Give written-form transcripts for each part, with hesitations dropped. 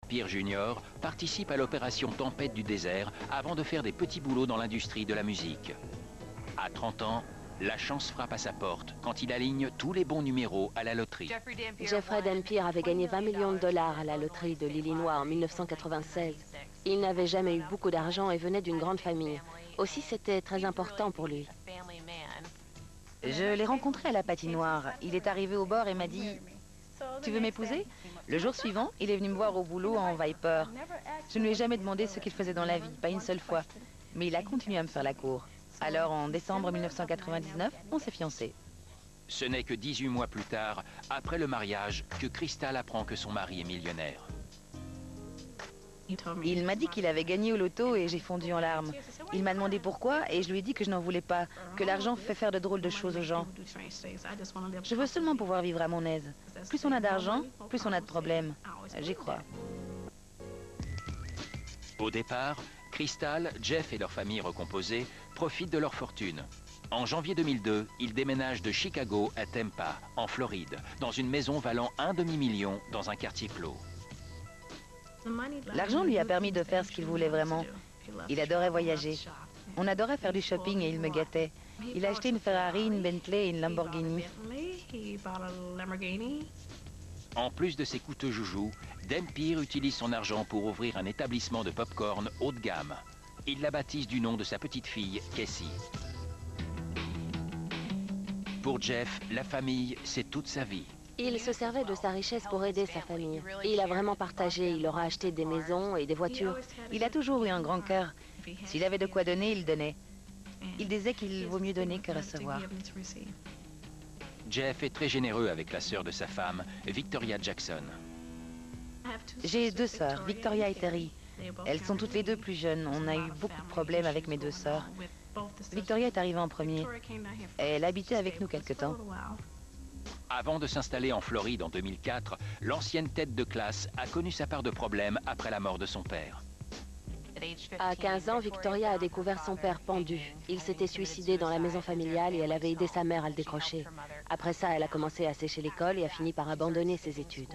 Dempire Jr. participe à l'opération Tempête du désert avant de faire des petits boulots dans l'industrie de la musique. À 30 ans, la chance frappe à sa porte quand il aligne tous les bons numéros à la loterie. Jeffrey Dempire avait gagné 20 millions de dollars à la loterie de l'Illinois en 1996. Il n'avait jamais eu beaucoup d'argent et venait d'une grande famille. Aussi, c'était très important pour lui. Je l'ai rencontré à la patinoire. Il est arrivé au bord et m'a dit « Tu veux m'épouser ?» Le jour suivant, il est venu me voir au boulot en Viper. Je ne lui ai jamais demandé ce qu'il faisait dans la vie, pas une seule fois. Mais il a continué à me faire la cour. Alors, en décembre 1999, on s'est fiancés. Ce n'est que 18 mois plus tard, après le mariage, que Crystal apprend que son mari est millionnaire. Il m'a dit qu'il avait gagné au loto et j'ai fondu en larmes. Il m'a demandé pourquoi et je lui ai dit que je n'en voulais pas, que l'argent fait faire de drôles de choses aux gens. Je veux seulement pouvoir vivre à mon aise. Plus on a d'argent, plus on a de problèmes. J'y crois. Au départ, Crystal, Jeff et leur famille recomposée profitent de leur fortune. En janvier 2002, ils déménagent de Chicago à Tampa, en Floride, dans une maison valant un demi-million dans un quartier clos. L'argent lui a permis de faire ce qu'il voulait vraiment. Il adorait voyager. On adorait faire du shopping et il me gâtait. Il a acheté une Ferrari, une Bentley et une Lamborghini. En plus de ses coûteux joujoux, Dempire utilise son argent pour ouvrir un établissement de pop-corn haut de gamme. Il la baptise du nom de sa petite fille, Cassie. Pour Jeff, la famille, c'est toute sa vie. Il se servait de sa richesse pour aider sa famille. Il a vraiment partagé, il leur a acheté des maisons et des voitures. Il a toujours eu un grand cœur. S'il avait de quoi donner, il donnait. Il disait qu'il vaut mieux donner que recevoir. Jeff est très généreux avec la sœur de sa femme, Victoria Jackson. J'ai deux sœurs, Victoria et Terry. Elles sont toutes les deux plus jeunes. On a eu beaucoup de problèmes avec mes deux sœurs. Victoria est arrivée en premier. Elle habitait avec nous quelque temps. Avant de s'installer en Floride en 2004, l'ancienne tête de classe a connu sa part de problèmes après la mort de son père. À 15 ans, Victoria a découvert son père pendu. Il s'était suicidé dans la maison familiale et elle avait aidé sa mère à le décrocher. Après ça, elle a commencé à sécher l'école et a fini par abandonner ses études.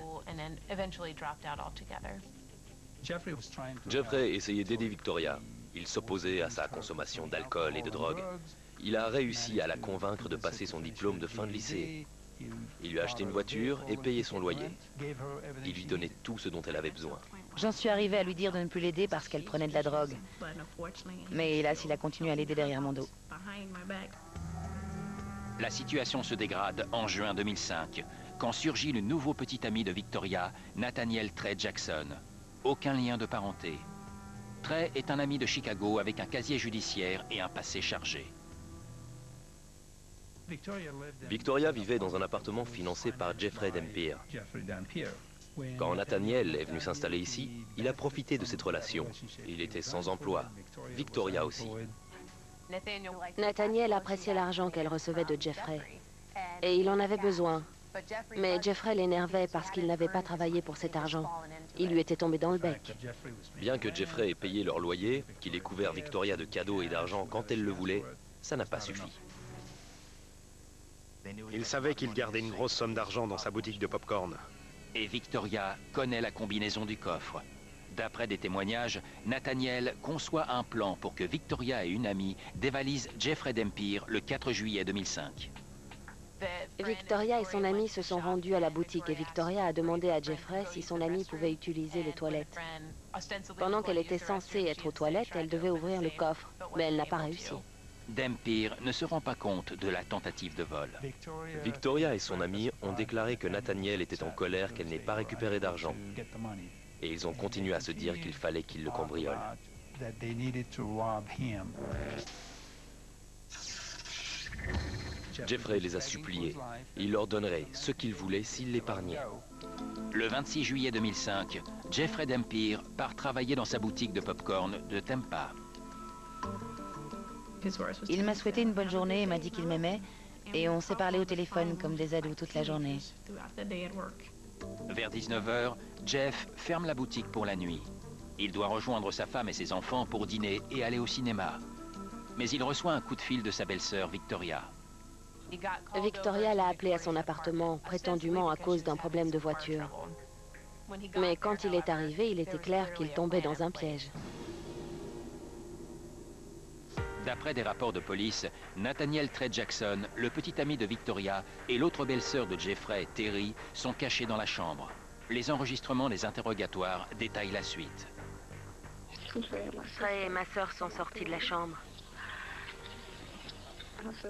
Jeffrey essayait d'aider Victoria. Il s'opposait à sa consommation d'alcool et de drogue. Il a réussi à la convaincre de passer son diplôme de fin de lycée. Il lui a acheté une voiture et payé son loyer. Il lui donnait tout ce dont elle avait besoin. J'en suis arrivée à lui dire de ne plus l'aider parce qu'elle prenait de la drogue. Mais hélas, il a continué à l'aider derrière mon dos. La situation se dégrade en juin 2005, quand surgit le nouveau petit ami de Victoria, Nathaniel Trey Jackson. Aucun lien de parenté. Trey est un ami de Chicago avec un casier judiciaire et un passé chargé. Victoria vivait dans un appartement financé par Jeffrey Dempire. Quand Nathaniel est venu s'installer ici, il a profité de cette relation. Il était sans emploi. Victoria aussi. Nathaniel appréciait l'argent qu'elle recevait de Jeffrey. Et il en avait besoin. Mais Jeffrey l'énervait parce qu'il n'avait pas travaillé pour cet argent. Il lui était tombé dans le bec. Bien que Jeffrey ait payé leur loyer, qu'il ait couvert Victoria de cadeaux et d'argent quand elle le voulait, ça n'a pas suffi. Il savait qu'il gardait une grosse somme d'argent dans sa boutique de pop-corn. Et Victoria connaît la combinaison du coffre. D'après des témoignages, Nathaniel conçoit un plan pour que Victoria et une amie dévalisent Jeffrey Dempire le 4 juillet 2005. Victoria et son ami se sont rendus à la boutique et Victoria a demandé à Jeffrey si son ami pouvait utiliser les toilettes. Pendant qu'elle était censée être aux toilettes, elle devait ouvrir le coffre, mais elle n'a pas réussi. Dempire ne se rend pas compte de la tentative de vol. Victoria et son ami ont déclaré que Nathaniel était en colère qu'elle n'ait pas récupéré d'argent. Et ils ont continué à se dire qu'il fallait qu'il le cambriole. Jeffrey les a suppliés. Il leur donnerait ce qu'ils voulaient s'ils l'épargnaient. Le 26 juillet 2005, Jeffrey Dempire part travailler dans sa boutique de pop-corn de Tampa. Il m'a souhaité une bonne journée et m'a dit qu'il m'aimait. Et on s'est parlé au téléphone comme des ados toute la journée. Vers 19 h, Jeff ferme la boutique pour la nuit. Il doit rejoindre sa femme et ses enfants pour dîner et aller au cinéma. Mais il reçoit un coup de fil de sa belle-sœur Victoria. Victoria l'a appelé à son appartement, prétendument à cause d'un problème de voiture. Mais quand il est arrivé, il était clair qu'il tombait dans un piège. D'après des rapports de police, Nathaniel Trey Jackson, le petit ami de Victoria, et l'autre belle-sœur de Jeffrey, Terry, sont cachés dans la chambre. Les enregistrements des interrogatoires détaillent la suite. Trey et ma sœur sont sortis de la chambre.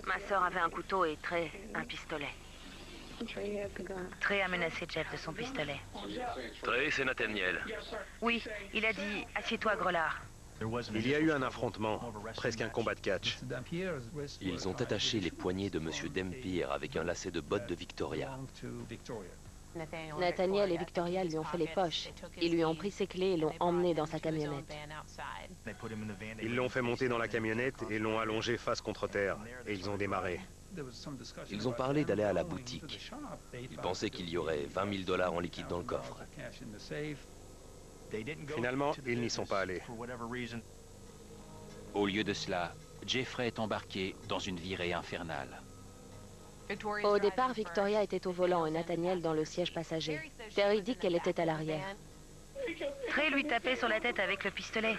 Ma sœur avait un couteau et Trey un pistolet. Trey a menacé Jeff de son pistolet. Trey, c'est Nathaniel. Oui, il a dit « Assieds-toi, Grelard ». Il y a eu un affrontement, presque un combat de catch. Ils ont attaché les poignets de Monsieur Dempire avec un lacet de bottes de Victoria. Nathaniel et Victoria lui ont fait les poches. Ils lui ont pris ses clés et l'ont emmené dans sa camionnette. Ils l'ont fait monter dans la camionnette et l'ont allongé face contre terre. Et ils ont démarré. Ils ont parlé d'aller à la boutique. Ils pensaient qu'il y aurait 20 000 $ en liquide dans le coffre. Finalement, ils n'y sont pas allés. Au lieu de cela, Jeffrey est embarqué dans une virée infernale. Au départ, Victoria était au volant et Nathaniel dans le siège passager. Terry dit qu'elle était à l'arrière. Trey lui tapait sur la tête avec le pistolet.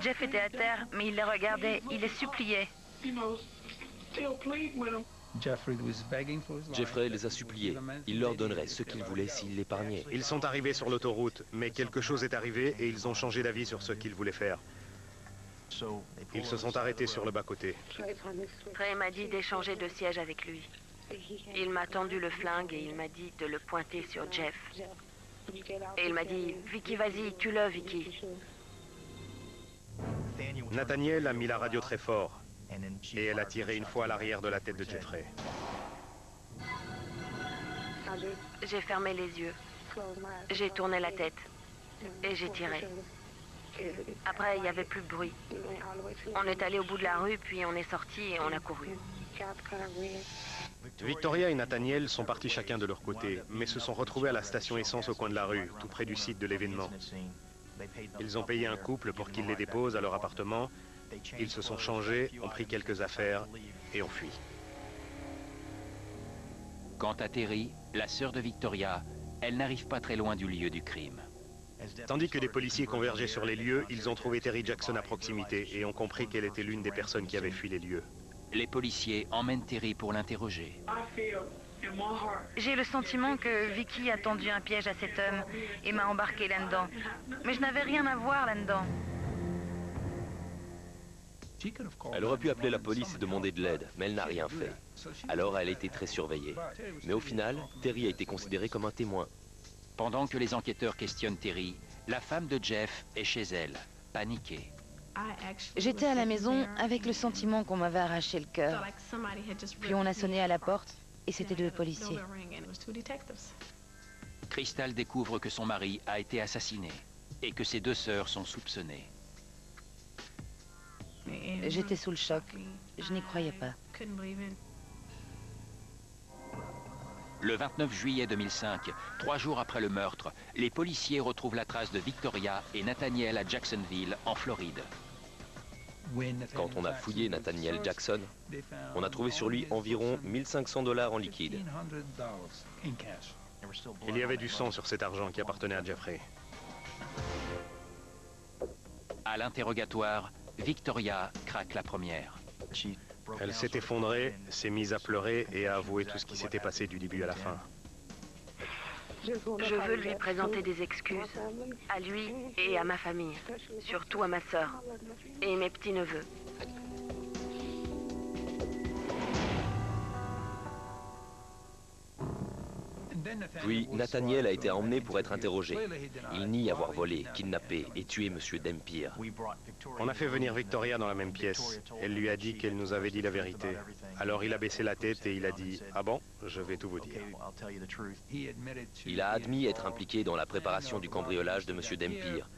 Jeff était à terre, mais il les regardait, il les suppliait. Jeffrey les a suppliés. Il leur donnerait ce qu'ils voulaient s'ils l'épargnaient. Ils sont arrivés sur l'autoroute, mais quelque chose est arrivé et ils ont changé d'avis sur ce qu'ils voulaient faire. Ils se sont arrêtés sur le bas-côté. Trey m'a dit d'échanger de siège avec lui. Il m'a tendu le flingue et il m'a dit de le pointer sur Jeff. Et il m'a dit « Vicky, vas-y, tue-le, Vicky ». Nathaniel a mis la radio très fort et elle a tiré une fois à l'arrière de la tête de Jeffrey. J'ai fermé les yeux. J'ai tourné la tête. Et j'ai tiré. Après, il n'y avait plus de bruit. On est allé au bout de la rue, puis on est sorti et on a couru. Victoria et Nathaniel sont partis chacun de leur côté, mais se sont retrouvés à la station essence au coin de la rue, tout près du site de l'événement. Ils ont payé un couple pour qu'il les dépose à leur appartement. Ils se sont changés, ont pris quelques affaires et ont fui. Quant à Terry, la sœur de Victoria, elle n'arrive pas très loin du lieu du crime. Tandis que des policiers convergeaient sur les lieux, ils ont trouvé Terry Jackson à proximité et ont compris qu'elle était l'une des personnes qui avaient fui les lieux. Les policiers emmènent Terry pour l'interroger. J'ai le sentiment que Vicky a tendu un piège à cet homme et m'a embarqué là-dedans. Mais je n'avais rien à voir là-dedans. Elle aurait pu appeler la police et demander de l'aide, mais elle n'a rien fait. Alors elle a été très surveillée. Mais au final, Terry a été considéré comme un témoin. Pendant que les enquêteurs questionnent Terry, la femme de Jeff est chez elle, paniquée. J'étais à la maison avec le sentiment qu'on m'avait arraché le cœur. Puis on a sonné à la porte et c'était 2 policiers. Crystal découvre que son mari a été assassiné et que ses 2 sœurs sont soupçonnées. J'étais sous le choc. Je n'y croyais pas. Le 29 juillet 2005, 3 jours après le meurtre, les policiers retrouvent la trace de Victoria et Nathaniel à Jacksonville, en Floride. Quand on a fouillé Nathaniel Jackson, on a trouvé sur lui environ 1 500 $ en liquide. Il y avait du sang sur cet argent qui appartenait à Jeffrey. À l'interrogatoire, Victoria craque la première. Elle s'est effondrée, s'est mise à pleurer et a avoué tout ce qui s'était passé du début à la fin. Je veux lui présenter des excuses, à lui et à ma famille, surtout à ma sœur et mes petits-neveux. Puis Nathaniel a été emmené pour être interrogé. Il nie avoir volé, kidnappé et tué Monsieur Dempire. On a fait venir Victoria dans la même pièce. Elle lui a dit qu'elle nous avait dit la vérité. Alors il a baissé la tête et il a dit « Ah bon, je vais tout vous dire ». Il a admis être impliqué dans la préparation du cambriolage de Monsieur Dempire.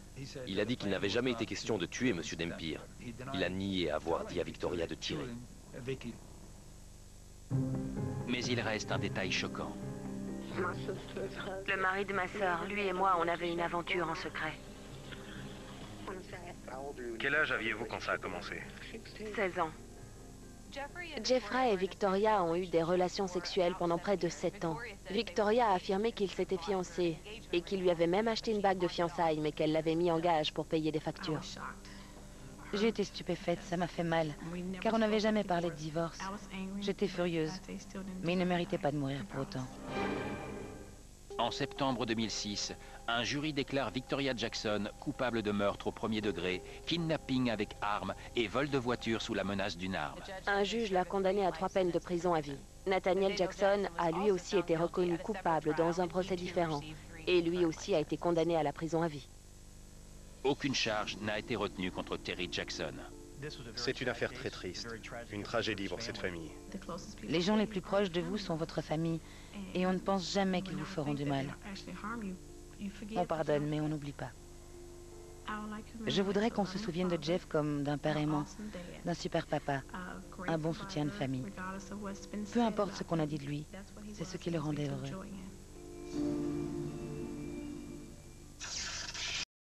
Il a dit qu'il n'avait jamais été question de tuer Monsieur Dempire. Il a nié avoir dit à Victoria de tirer. Mais il reste un détail choquant. Le mari de ma sœur, lui et moi, on avait une aventure en secret. Quel âge aviez-vous quand ça a commencé? 16 ans. Jeffrey et Victoria ont eu des relations sexuelles pendant près de 7 ans. Victoria a affirmé qu'ils s'étaient fiancés et qu'il lui avait même acheté une bague de fiançailles, mais qu'elle l'avait mis en gage pour payer des factures. J'ai été stupéfaite, ça m'a fait mal, car on n'avait jamais parlé de divorce. J'étais furieuse, mais il ne méritait pas de mourir pour autant. En septembre 2006, un jury déclare Victoria Jackson coupable de meurtre au premier degré, kidnapping avec arme et vol de voiture sous la menace d'une arme. Un juge l'a condamné à 3 peines de prison à vie. Nathaniel Jackson a lui aussi été reconnu coupable dans un procès différent, et lui aussi a été condamné à la prison à vie. Aucune charge n'a été retenue contre Terry Jackson. C'est une affaire très triste, une tragédie pour cette famille. Les gens les plus proches de vous sont votre famille, et on ne pense jamais qu'ils vous feront du mal. On pardonne, mais on n'oublie pas. Je voudrais qu'on se souvienne de Jeff comme d'un père aimant, d'un super papa, un bon soutien de famille. Peu importe ce qu'on a dit de lui, c'est ce qui le rendait heureux.